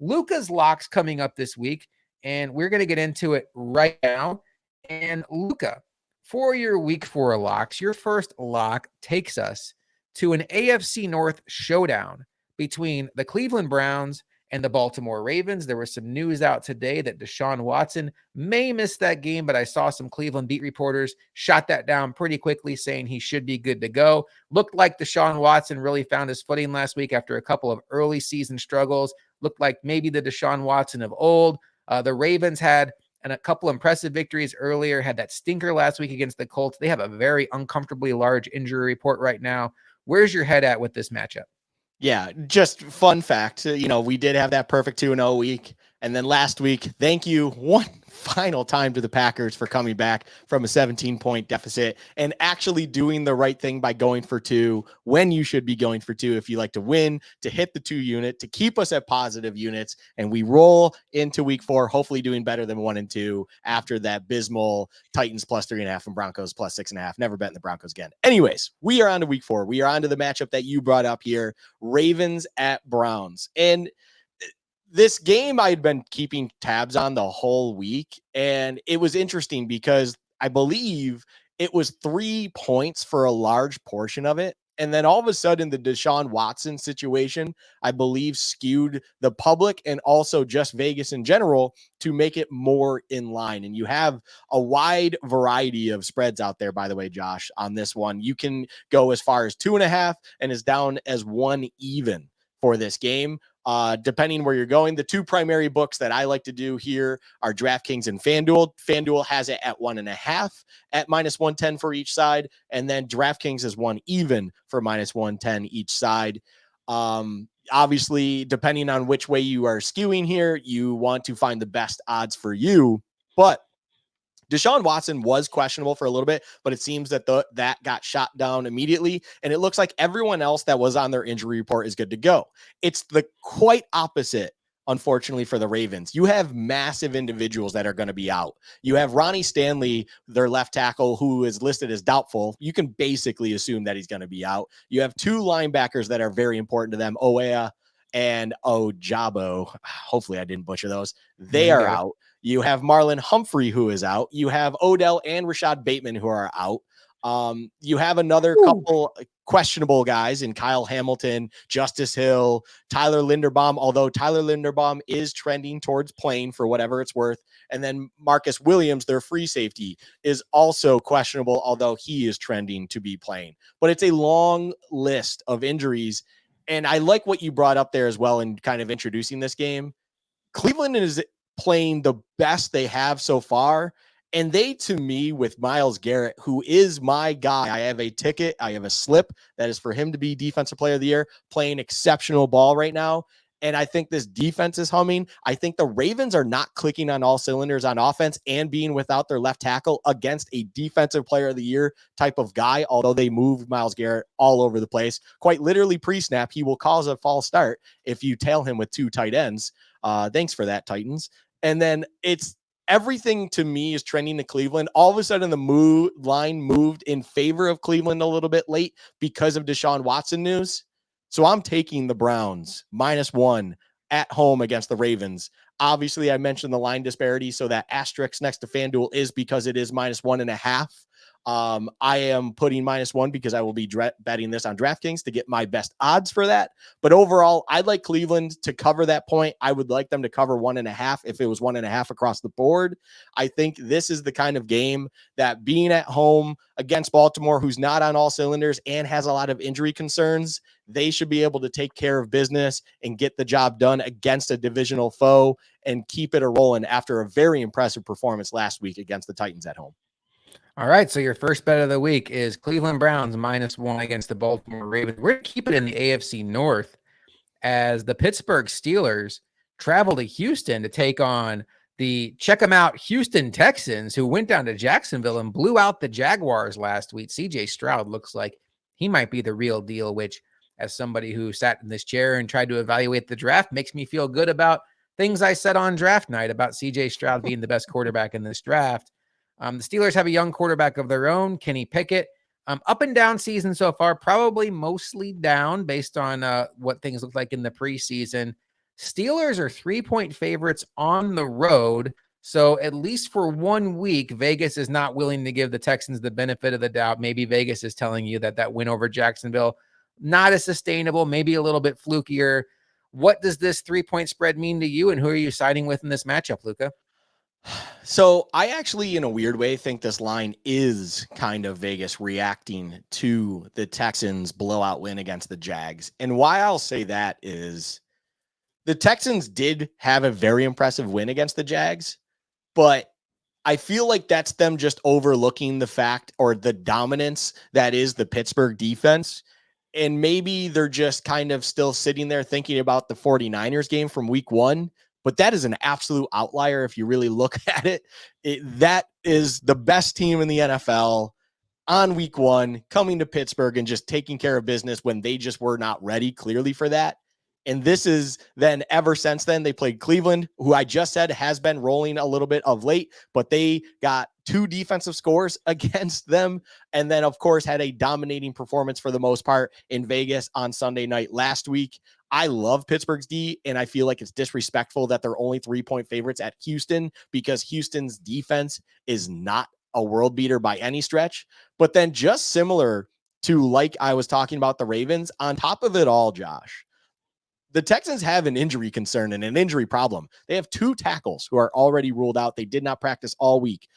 Luka's locks coming up this week, and we're going to get into it right now. And Luka, for your week 4 locks, your first lock takes us to an AFC North showdown between the Cleveland Browns and the Baltimore Ravens. There was some news out today that Deshaun Watson may miss that game, but I saw some Cleveland beat reporters shot that down pretty quickly, saying he should be good to go. Looked like Deshaun Watson really found his footing last week after a couple of early season struggles. Looked like maybe the Deshaun Watson of old. The Ravens had a couple impressive victories earlier, had that stinker last week against the Colts. They have a very uncomfortably large injury report right now. Where's your head at with this matchup? Yeah, just fun fact, we did have that perfect 2-0 week. And then last week, thank you one final time to the Packers for coming back from a 17-point deficit and actually doing the right thing by going for 2 when you should be going for 2 if you like to win, to hit the 2 unit, to keep us at positive units. And we roll into week 4, hopefully doing better than 1 and 2 after that abysmal Titans plus 3.5 and Broncos plus 6.5. Never betting the Broncos again. Anyways, we are on to week 4. We are on to the matchup that you brought up here, Ravens at Browns. And this game I had been keeping tabs on the whole week, and it was interesting because I believe it was 3 points for a large portion of it. And then all of a sudden, the Deshaun Watson situation, I believe, skewed the public and also just Vegas in general to make it more in line. And you have a wide variety of spreads out there, by the way, Josh, on this one. You can go as far as 2.5 and as down as 1 even for this game. Depending where you're going. The 2 primary books that I like to do here are DraftKings and FanDuel. FanDuel has it at 1.5 at minus 110 for each side. And then DraftKings is 1 even for minus 110 each side. Obviously, depending on which way you are skewing here, you want to find the best odds for you. But Deshaun Watson was questionable for a little bit, but it seems that that got shot down immediately. And it looks like everyone else that was on their injury report is good to go. It's the quite opposite, unfortunately, for the Ravens. You have massive individuals that are going to be out. You have Ronnie Stanley, their left tackle, who is listed as doubtful. You can basically assume that he's going to be out. You have 2 linebackers that are very important to them, Oea and Ojabo. Hopefully I didn't butcher those. They are out. You have Marlon Humphrey, who is out. You have Odell and Rashad Bateman, who are out. You have another couple questionable guys in Kyle Hamilton, Justice Hill, Tyler Linderbaum, although Tyler Linderbaum is trending towards playing for whatever it's worth. And then Marcus Williams, their free safety, is also questionable, although he is trending to be playing. But it's a long list of injuries. And I like what you brought up there as well in kind of introducing this game. Cleveland is playing the best they have so far. And they, to me, with Myles Garrett, who is my guy, I have a ticket, I have a slip that is for him to be Defensive Player of the Year, playing exceptional ball right now. And I think this defense is humming. I think the Ravens are not clicking on all cylinders on offense and being without their left tackle against a Defensive Player of the Year type of guy, although they move Myles Garrett all over the place. Quite literally pre-snap, he will cause a false start if you tail him with 2 tight ends. Thanks for that, Titans. And then it's everything to me is trending to Cleveland. All of a sudden, the line moved in favor of Cleveland a little bit late because of Deshaun Watson news. So I'm taking the Browns -1 at home against the Ravens. Obviously, I mentioned the line disparity, so that asterisk next to FanDuel is because it is -1.5. I am putting -1 because I will be betting this on DraftKings to get my best odds for that. But overall, I'd like Cleveland to cover that point. I would like them to cover 1.5 if it was 1.5 across the board. I think this is the kind of game that, being at home against Baltimore, who's not on all cylinders and has a lot of injury concerns, they should be able to take care of business and get the job done against a divisional foe and keep it a rolling after a very impressive performance last week against the Titans at home. All right, so your first bet of the week is Cleveland Browns -1 against the Baltimore Ravens. We're going to keep it in the AFC North as the Pittsburgh Steelers travel to Houston to take on the check them out Houston Texans, who went down to Jacksonville and blew out the Jaguars last week. CJ Stroud looks like he might be the real deal, which, as somebody who sat in this chair and tried to evaluate the draft, makes me feel good about things I said on draft night about CJ Stroud being the best quarterback in this draft. The Steelers have a young quarterback of their own, Kenny Pickett. Up and down season so far, probably mostly down based on what things look like in the preseason. Steelers are 3-point favorites on the road. So at least for 1 week, Vegas is not willing to give the Texans the benefit of the doubt. Maybe Vegas is telling you that win over Jacksonville, not as sustainable, maybe a little bit flukier. What does this 3-point spread mean to you, and who are you siding with in this matchup, Luka? So I actually, in a weird way, think this line is kind of Vegas reacting to the Texans' blowout win against the Jags. And why I'll say that is the Texans did have a very impressive win against the Jags, but I feel like that's them just overlooking the fact or the dominance that is the Pittsburgh defense. And maybe they're just kind of still sitting there thinking about the 49ers game from week 1. But that is an absolute outlier if you really look at it. That is the best team in the NFL on week 1, coming to Pittsburgh and just taking care of business when they just were not ready clearly for that. And this is then ever since then, they played Cleveland, who I just said has been rolling a little bit of late, but they got 2 defensive scores against them. And then, of course, had a dominating performance for the most part in Vegas on Sunday night last week. I love Pittsburgh's D, and I feel like it's disrespectful that they're only 3-point favorites at Houston because Houston's defense is not a world beater by any stretch. But then just similar to like I was talking about the Ravens, on top of it all, Josh, the Texans have an injury concern and an injury problem. They have 2 tackles who are already ruled out. They did not practice all week.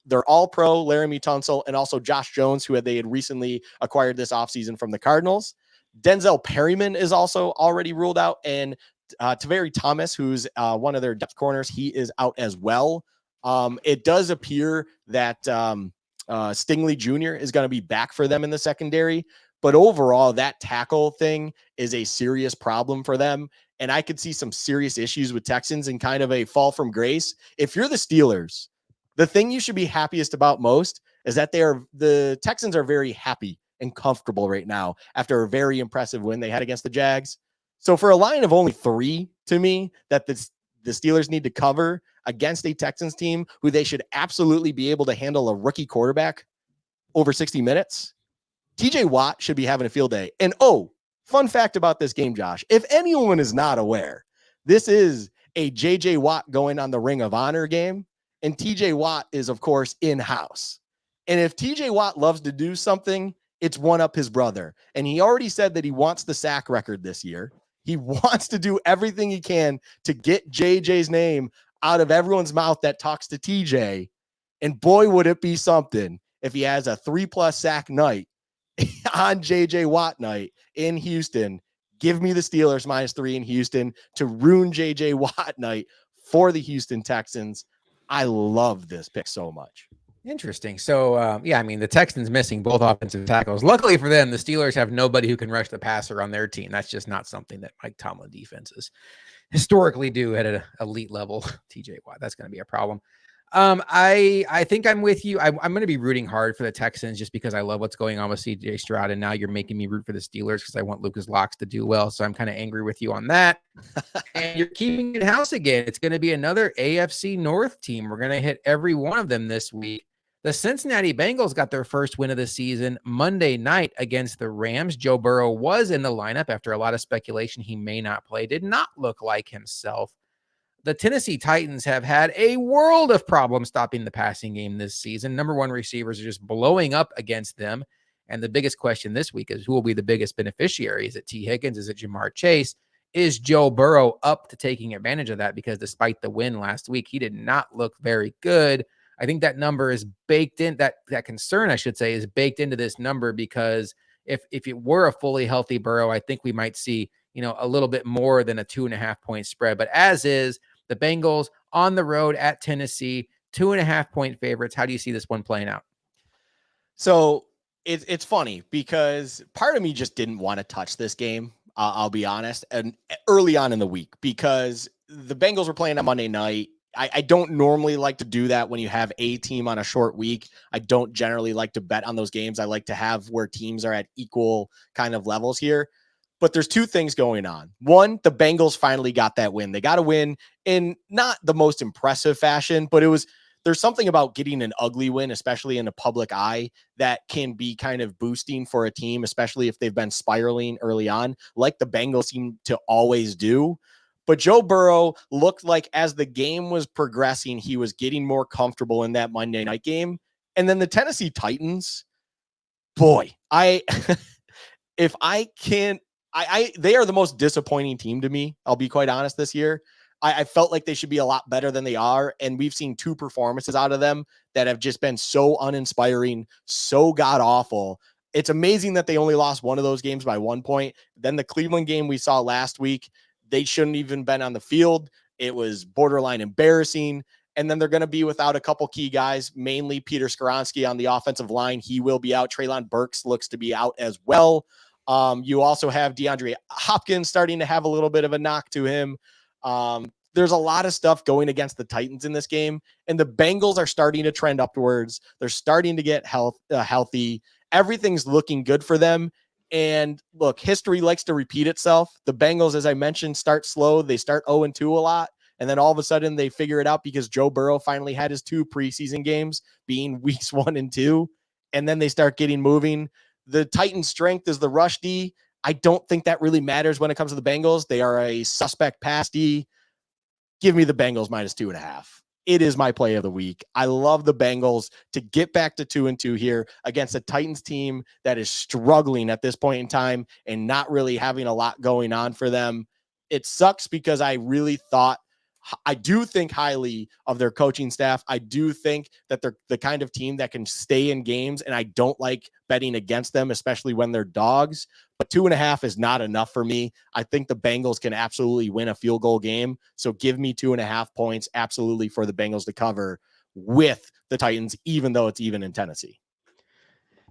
They're all pro, Laramie Tunsil, and also Josh Jones, who they had recently acquired this offseason from the Cardinals. Denzel Perryman is also already ruled out. And Taveri Thomas, who's one of their depth corners, he is out as well. It does appear that Stingley Jr. is going to be back for them in the secondary. But overall, that tackle thing is a serious problem for them. And I could see some serious issues with Texans and kind of a fall from grace. If you're the Steelers, the thing you should be happiest about most is that the Texans are very happy and comfortable right now after a very impressive win they had against the Jags. So for a line of only 3 to me that the Steelers need to cover against a Texans team who they should absolutely be able to handle a rookie quarterback over 60 minutes, TJ Watt should be having a field day. And fun fact about this game, Josh, if anyone is not aware, this is a JJ Watt going on the Ring of Honor game. And TJ Watt is, of course, in-house. And if TJ Watt loves to do something, it's one up his brother. And he already said that he wants the sack record this year. He wants to do everything he can to get JJ's name out of everyone's mouth that talks to TJ. And boy, would it be something if he has a 3+ sack night on JJ Watt night in Houston. Give me the Steelers -3 in Houston to ruin JJ Watt night for the Houston Texans. I love this pick so much. Interesting. So, the Texans missing both offensive tackles. Luckily for them, the Steelers have nobody who can rush the passer on their team. That's just not something that Mike Tomlin defenses historically do at an elite level. TJ Watt, that's going to be a problem. I think I'm with you. I'm going to be rooting hard for the Texans just because I love what's going on with CJ Stroud. And now you're making me root for the Steelers because I want Lucas Locks to do well. So I'm kind of angry with you on that. And you're keeping it house again. It's going to be another AFC North team. We're going to hit every one of them this week. The Cincinnati Bengals got their first win of the season Monday night against the Rams. Joe Burrow was in the lineup after a lot of speculation he may not play. Did not look like himself. The Tennessee Titans have had a world of problems stopping the passing game this season. Number 1 receivers are just blowing up against them. And the biggest question this week is who will be the biggest beneficiary? Is it T. Higgins? Is it Jamar Chase? Is Joe Burrow up to taking advantage of that? Because despite the win last week, he did not look very good. I think that number is baked in, that concern, I should say, is baked into this number because if it were a fully healthy Burrow, I think we might see, a little bit more than a 2.5-point spread. But as is, the Bengals on the road at Tennessee, 2.5-point favorites. How do you see this one playing out? So it's funny because part of me just didn't want to touch this game. I'll be honest. And early on in the week, because the Bengals were playing on Monday night. I don't normally like to do that when you have a team on a short week. I don't generally like to bet on those games. I like to have where teams are at equal kind of levels here. But there's 2 things going on. One, the Bengals finally got that win. They got a win in not the most impressive fashion, but there's something about getting an ugly win, especially in a public eye, that can be kind of boosting for a team, especially if they've been spiraling early on, like the Bengals seem to always do. But Joe Burrow looked like as the game was progressing, he was getting more comfortable in that Monday night game. And then the Tennessee Titans, boy, if I can't, they are the most disappointing team to me. I'll be quite honest this year. I felt like they should be a lot better than they are. And we've seen 2 performances out of them that have just been so uninspiring, so god awful. It's amazing that they only lost one of those games by 1 point. Then the Cleveland game we saw last week, they shouldn't even been on the field. It was borderline embarrassing. And then they're going to be without a couple key guys, mainly Peter Skoronski on the offensive line. He will be out. Treylon Burks looks to be out as well. You also have DeAndre Hopkins starting to have a little bit of a knock to him. There's a lot of stuff going against the Titans in this game, and the Bengals are starting to trend upwards. They're starting to get healthy. Everything's looking good for them. And look, history likes to repeat itself. The Bengals, as I mentioned, start slow. They start 0-2 a lot. And then all of a sudden they figure it out because Joe Burrow finally had his 2 preseason games being weeks 1 and 2. And then they start getting moving. The Titans' strength is the rush D. I don't think that really matters when it comes to the Bengals. They are a suspect pass D. Give me the Bengals -2.5. It is my play of the week. I love the Bengals to get back to 2-2 here against a Titans team that is struggling at this point in time and not really having a lot going on for them. It sucks because I do think highly of their coaching staff. I do think that they're the kind of team that can stay in games, and I don't like betting against them, especially when they're dogs. But 2.5 is not enough for me. I think the Bengals can absolutely win a field goal game. So give me 2.5 points absolutely for the Bengals to cover with the Titans, even though it's even in Tennessee.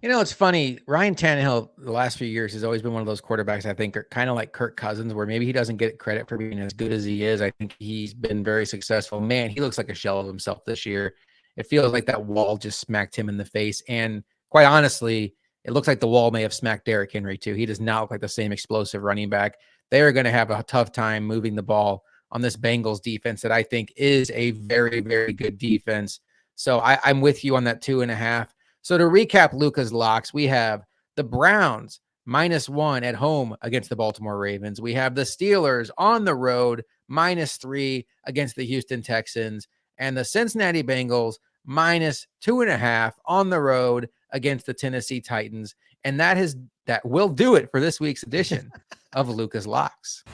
You know, it's funny. Ryan Tannehill, the last few years, has always been one of those quarterbacks I think are kind of like Kirk Cousins, where maybe he doesn't get credit for being as good as he is. I think he's been very successful. Man, he looks like a shell of himself this year. It feels like that wall just smacked him in the face. And quite honestly, it looks like the wall may have smacked Derrick Henry too. He does not look like the same explosive running back. They are going to have a tough time moving the ball on this Bengals defense that I think is a very, very good defense. So I'm with you on that 2.5. So to recap Luka's locks, we have the Browns -1 at home against the Baltimore Ravens. We have the Steelers on the road -3 against the Houston Texans, and the Cincinnati Bengals -2.5 on the road against the Tennessee Titans. And that will do it for this week's edition of Luka's Locks.